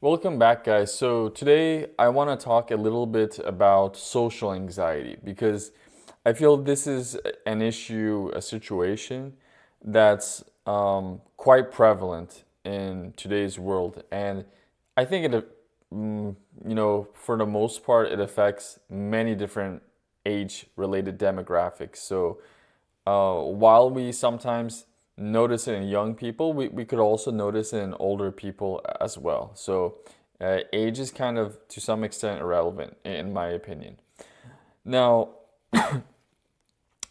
Welcome back, guys. So today I want to talk a little bit about social anxiety because I feel this is an issue, a situation that's quite prevalent in today's world, and I think for the most part, it affects many different age-related demographics. So while we sometimes notice it in young people, we could also notice it in older people as well. So age is kind of to some extent irrelevant, in my opinion. Now,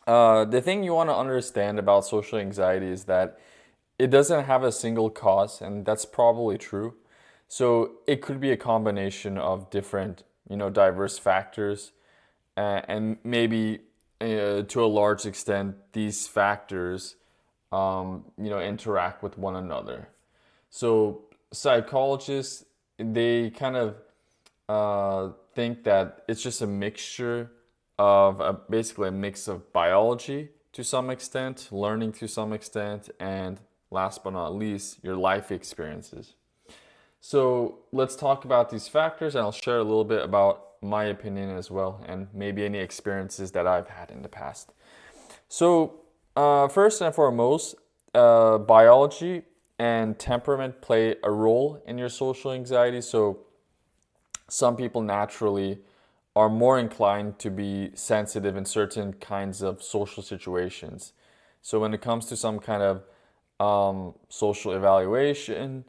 the thing you want to understand about social anxiety is that it doesn't have a single cause, and that's probably true. So it could be a combination of different, diverse factors, and maybe to a large extent, these factors, interact with one another. So psychologists, they kind of think that it's just a mixture of basically a mix of biology to some extent, learning to some extent, and last but not least, your life experiences. So let's talk about these factors, and I'll share a little bit about my opinion as well, and maybe any experiences that I've had in the past. So, first and foremost, biology and temperament play a role in your social anxiety. So, some people naturally are more inclined to be sensitive in certain kinds of social situations. So, when it comes to some kind of social evaluation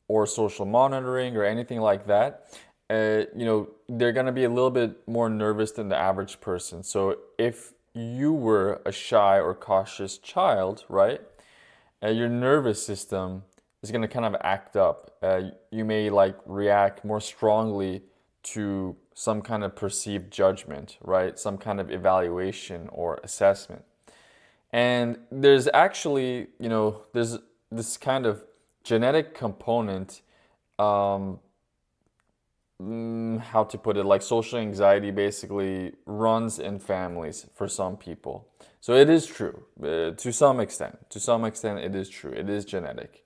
or social monitoring or anything like that, they're going to be a little bit more nervous than the average person. So if you were a shy or cautious child, right, your nervous system is going to kind of act up. You may like react more strongly to some kind of perceived judgment, right? Some kind of evaluation or assessment. And there's actually, there's this kind of genetic component, how to put it, like social anxiety basically runs in families for some people. So it is true to some extent. To some extent, it is true. It is genetic.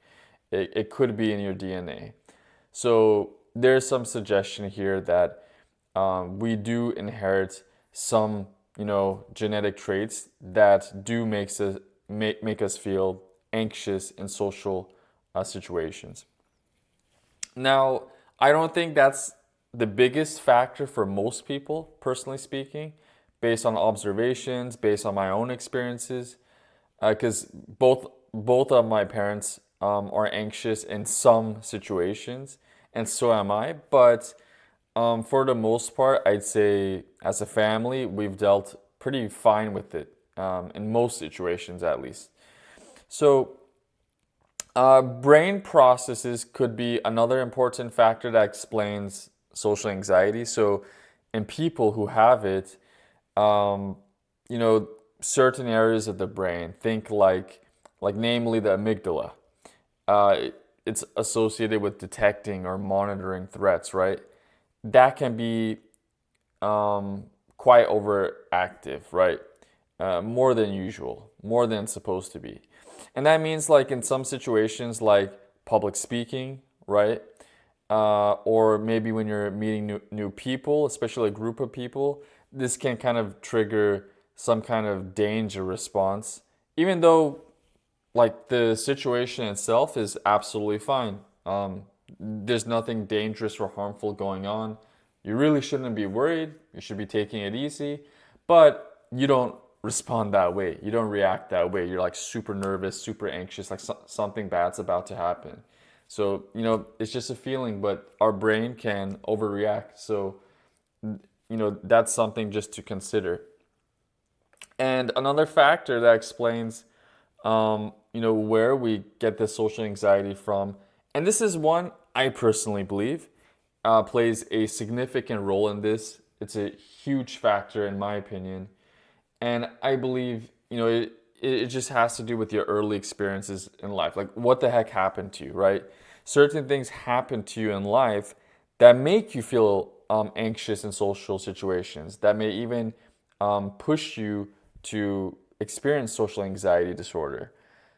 It could be in your DNA. So there's some suggestion here that we do inherit some, genetic traits that do make us feel anxious in social situations. Now, I don't think that's the biggest factor for most people, personally speaking, based on observations, based on my own experiences, because both of my parents are anxious in some situations, and so am I. But for the most part, I'd say as a family, we've dealt pretty fine with it in most situations, at least. So brain processes could be another important factor that explains social anxiety. So, in people who have it, um, certain areas of the brain, think like namely the amygdala, uh, it's associated with detecting or monitoring threats, right? That can be quite overactive, right? More than usual, more than it's supposed to be. And that means, like, in some situations, like public speaking, right? Or maybe when you're meeting new people, especially a group of people, this can kind of trigger some kind of danger response, even though, like, the situation itself is absolutely fine. There's nothing dangerous or harmful going on. You really shouldn't be worried. You should be taking it easy, but you don't respond that way. You don't react that way. You're like super nervous, super anxious, like something bad's about to happen. So, it's just a feeling, but our brain can overreact. So, that's something just to consider. And another factor that explains, where we get this social anxiety from, and this is one I personally believe plays a significant role in this. It's a huge factor, in my opinion. And I believe, it just has to do with your early experiences in life. Like, what the heck happened to you, right? Certain things happen to you in life that make you feel anxious in social situations, that may even push you to experience social anxiety disorder.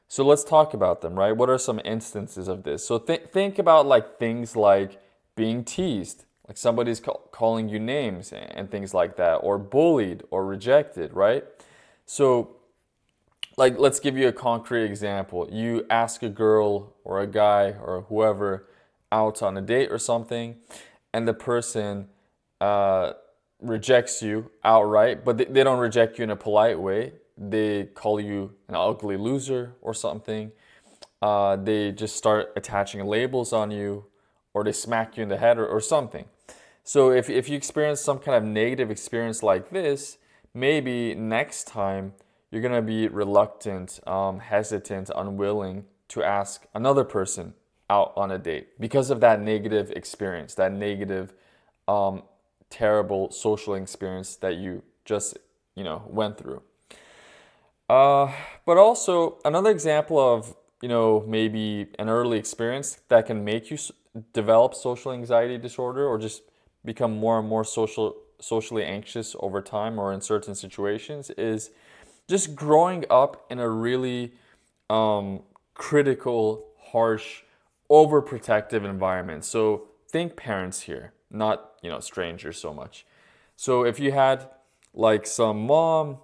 So let's talk about them, right? What are some instances of this? So think about like things like being teased, like somebody's calling you names and things like that, or bullied or rejected, right? So, like, let's give you a concrete example. You ask a girl or a guy or whoever out on a date or something, and the person uh, rejects you outright, but they don't reject you in a polite way. They call you an ugly loser or something. They just start attaching labels on you, or they smack you in the head or something. So if you experience some kind of negative experience like this, maybe next time you're gonna be reluctant, hesitant, unwilling to ask another person out on a date because of that negative experience, that negative, um, terrible social experience that you just went through. Uh, but also another example of maybe an early experience that can make you develop social anxiety disorder or just become more and more socially anxious over time or in certain situations is just growing up in a really critical, harsh, overprotective environment. So think parents here, not strangers so much. So if you had like some mom,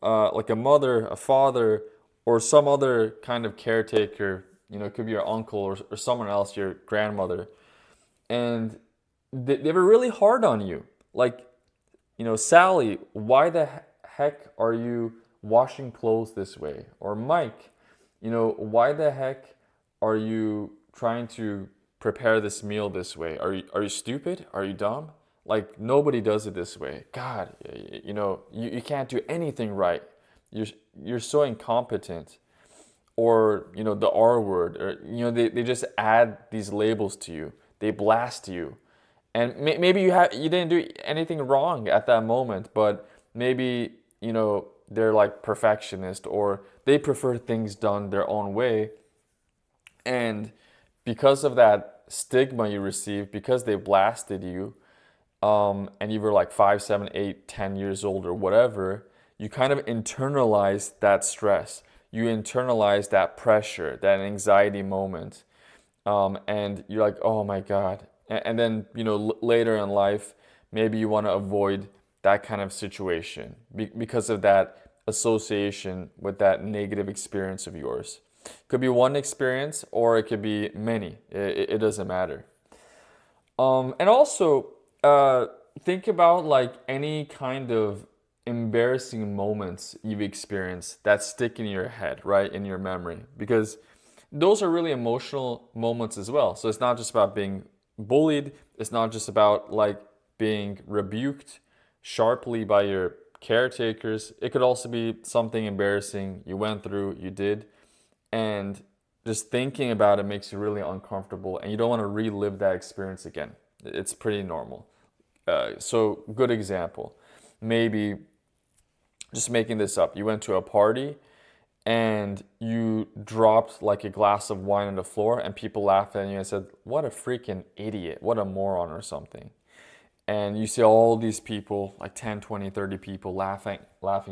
like a mother, a father, or some other kind of caretaker, it could be your uncle or someone else, your grandmother, and they were really hard on you. Like, Sally, why the heck are you washing clothes this way? Or Mike, why the heck are you trying to prepare this meal this way? Are you stupid? Are you dumb? Like nobody does it this way. God, you can't do anything right. You're you're so incompetent. Or the R word, or they just add these labels to you. They blast you, and maybe you didn't do anything wrong at that moment, but maybe they're like perfectionist or they prefer things done their own way, and because of that stigma you received, because they blasted you, and you were like 5, 7, 8, 10 years old or whatever, you kind of internalize that stress. You internalize that pressure, that anxiety moment. And you're like, oh my God. And then, later in life, maybe you want to avoid that kind of situation because of that association with that negative experience of yours. Could be one experience or it could be many. It doesn't matter. And also, think about like any kind of embarrassing moments you've experienced that stick in your head, right, in your memory, because those are really emotional moments as well. So it's not just about being bullied. It's not just about like being rebuked sharply by your caretakers. It could also be something embarrassing you went through, you did, and just thinking about it makes you really uncomfortable and you don't want to relive that experience again. It's pretty normal. So good example. Maybe just making this up. You went to a party and you dropped like a glass of wine on the floor and people laughed at you and said, "What a freaking idiot, what a moron," or something. And you see all these people, like 10, 20, 30 people laughing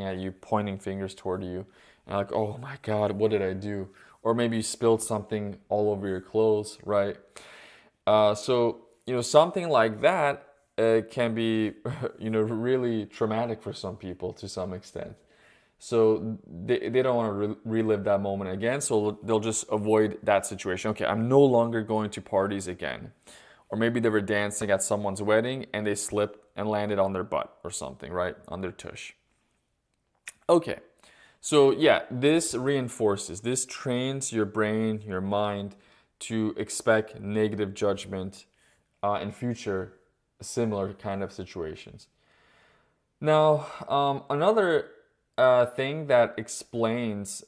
at you, pointing fingers toward you. And like, oh my God, what did I do? Or maybe you spilled something all over your clothes, right? So, something like that can be, really traumatic for some people to some extent. So they don't want to relive that moment again. So they'll just avoid that situation. Okay, I'm no longer going to parties again. Or maybe they were dancing at someone's wedding and they slipped and landed on their butt or something, right? On their tush. Okay, so yeah, this trains your brain, your mind to expect negative judgment in future similar kind of situations. Now, another thing that explains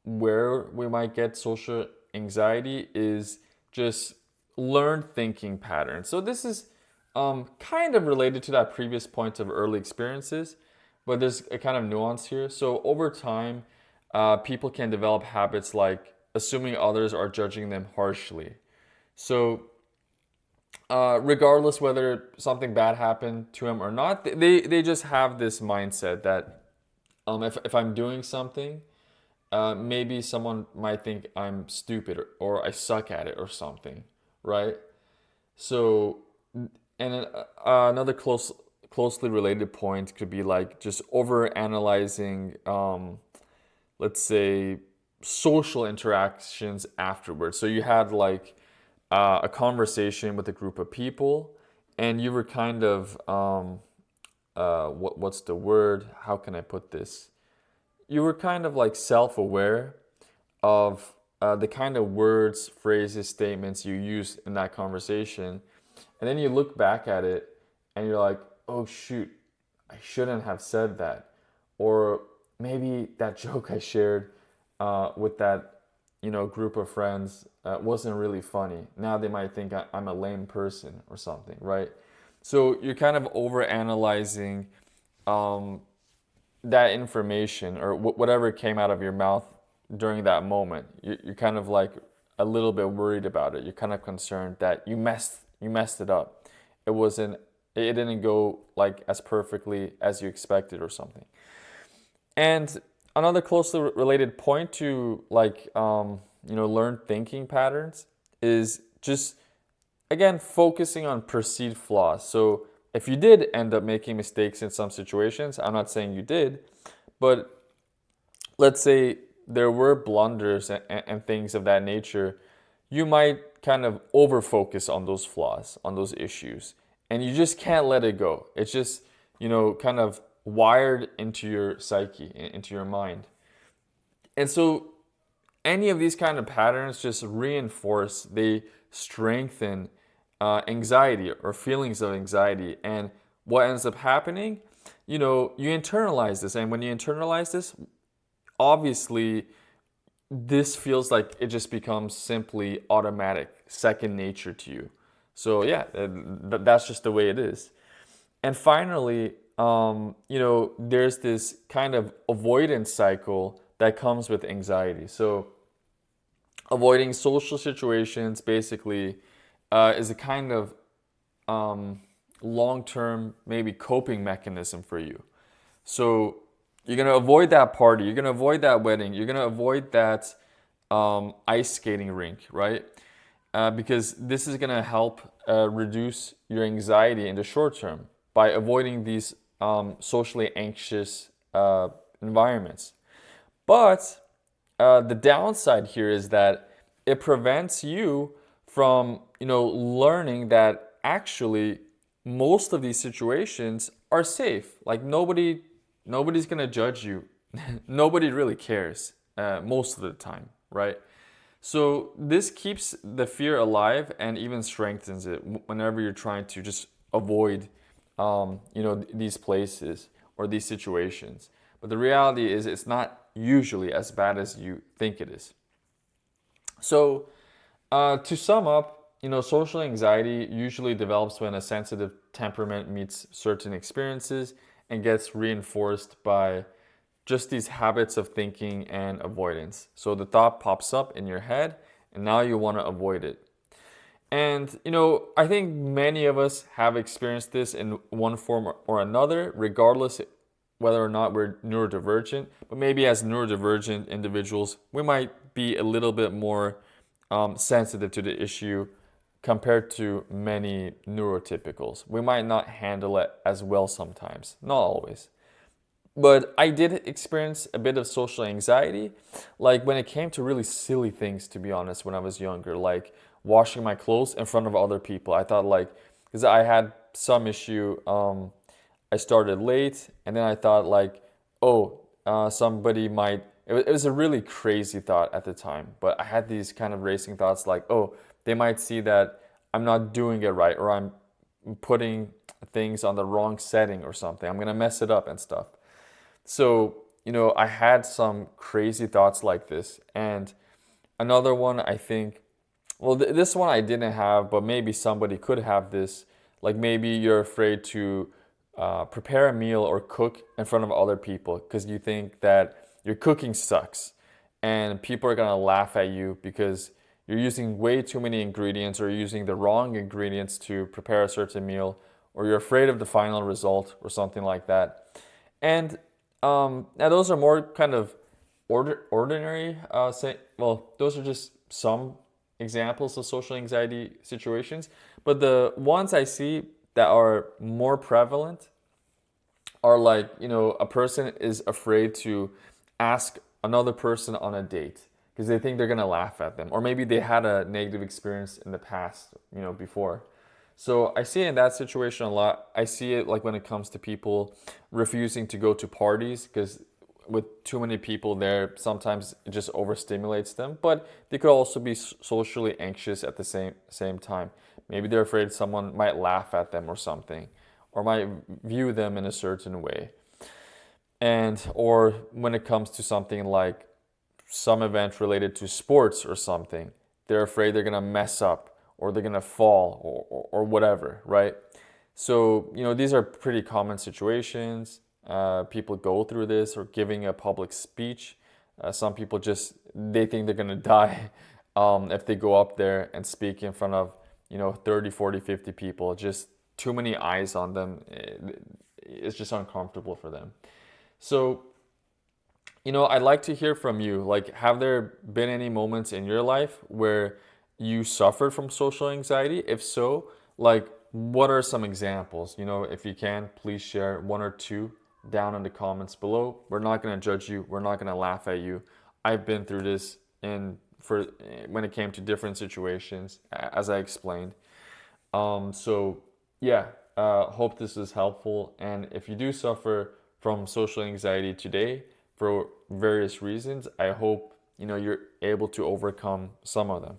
where we might get social anxiety is just learned thinking patterns. So this is kind of related to that previous point of early experiences, but there's a kind of nuance here. So over time, people can develop habits like assuming others are judging them harshly. So regardless whether something bad happened to him or not, they just have this mindset that if I'm doing something, maybe someone might think I'm stupid or I suck at it or something, right? So, another closely related point could be like just over analyzing, let's say, social interactions afterwards. So you had like a conversation with a group of people, and you were kind of what's the word? How can I put this? You were kind of like self-aware of the kind of words, phrases, statements you used in that conversation, and then you look back at it and you're like, oh shoot, I shouldn't have said that. Or maybe that joke I shared with that group of friends wasn't really funny. Now they might think I'm a lame person or something, right? So you're kind of over analyzing um, that information or whatever came out of your mouth during that moment. You're kind of like a little bit worried about it. You're kind of concerned that you messed it up. It didn't go like as perfectly as you expected or something. And another closely related point to like learned thinking patterns is just again focusing on perceived flaws. So if you did end up making mistakes in some situations, I'm not saying you did, but let's say there were blunders and things of that nature, you might kind of over focus on those flaws, on those issues, and you just can't let it go. It's just, kind of wired into your psyche, into your mind. And so any of these kind of patterns just reinforce, they strengthen anxiety or feelings of anxiety. And what ends up happening, you internalize this. And when you internalize this, obviously this feels like it just becomes simply automatic, second nature to you. So yeah, that's just the way it is. And finally, there's this kind of avoidance cycle that comes with anxiety. So avoiding social situations basically is a kind of long-term, maybe coping mechanism for you. So you're gonna avoid that party. You're gonna avoid that wedding. You're gonna avoid that ice skating rink, right? Because this is gonna help reduce your anxiety in the short term by avoiding these socially anxious environments. But the downside here is that it prevents you from, learning that actually most of these situations are safe. Like nobody's gonna judge you. Nobody really cares most of the time, right? So this keeps the fear alive and even strengthens it whenever you're trying to just avoid, these places or these situations. But the reality is, it's not usually as bad as you think it is. So, to sum up, social anxiety usually develops when a sensitive temperament meets certain experiences and gets reinforced by just these habits of thinking and avoidance. So the thought pops up in your head, and now you want to avoid it. And, I think many of us have experienced this in one form or another, regardless whether or not we're neurodivergent. But maybe as neurodivergent individuals, we might be a little bit more sensitive to the issue compared to many neurotypicals. We might not handle it as well sometimes, not always. But I did experience a bit of social anxiety, like when it came to really silly things, to be honest, when I was younger, like washing my clothes in front of other people. I thought, like, because I had some issue, I started late, and then I thought, like, oh, somebody might. It was a really crazy thought at the time, but I had these kind of racing thoughts, like, oh, they might see that I'm not doing it right, or I'm putting things on the wrong setting or something. I'm gonna mess it up and stuff. So, I had some crazy thoughts like this. And another one, I think, well, this one I didn't have, but maybe somebody could have this. Like maybe you're afraid to prepare a meal or cook in front of other people because you think that your cooking sucks and people are gonna laugh at you because you're using way too many ingredients or you're using the wrong ingredients to prepare a certain meal, or you're afraid of the final result or something like that. And now those are more kind of ordinary. Those are just some examples of social anxiety situations. But the ones I see that are more prevalent are like, a person is afraid to ask another person on a date because they think they're going to laugh at them, or maybe they had a negative experience in the past, before. So I see it in that situation a lot. I see it like when it comes to people refusing to go to parties because with too many people there, sometimes it just overstimulates them. But they could also be socially anxious at the same time. Maybe they're afraid someone might laugh at them or something, or might view them in a certain way. And or when it comes to something like some event related to sports or something, they're afraid they're gonna mess up or they're gonna fall or whatever, right? So, these are pretty common situations. People go through this, or giving a public speech. Some people just, they think they're gonna die if they go up there and speak in front of, 30, 40, 50 people. Just too many eyes on them. It's just uncomfortable for them. So, I'd like to hear from you. Like, have there been any moments in your life where you suffered from social anxiety? If so, like, what are some examples? If you can, please share one or two down in the comments below. We're not going to judge you. We're not going to laugh at you. I've been through this when it came to different situations, as I explained. So yeah, hope this is helpful. And if you do suffer from social anxiety today for various reasons, I hope you're able to overcome some of them.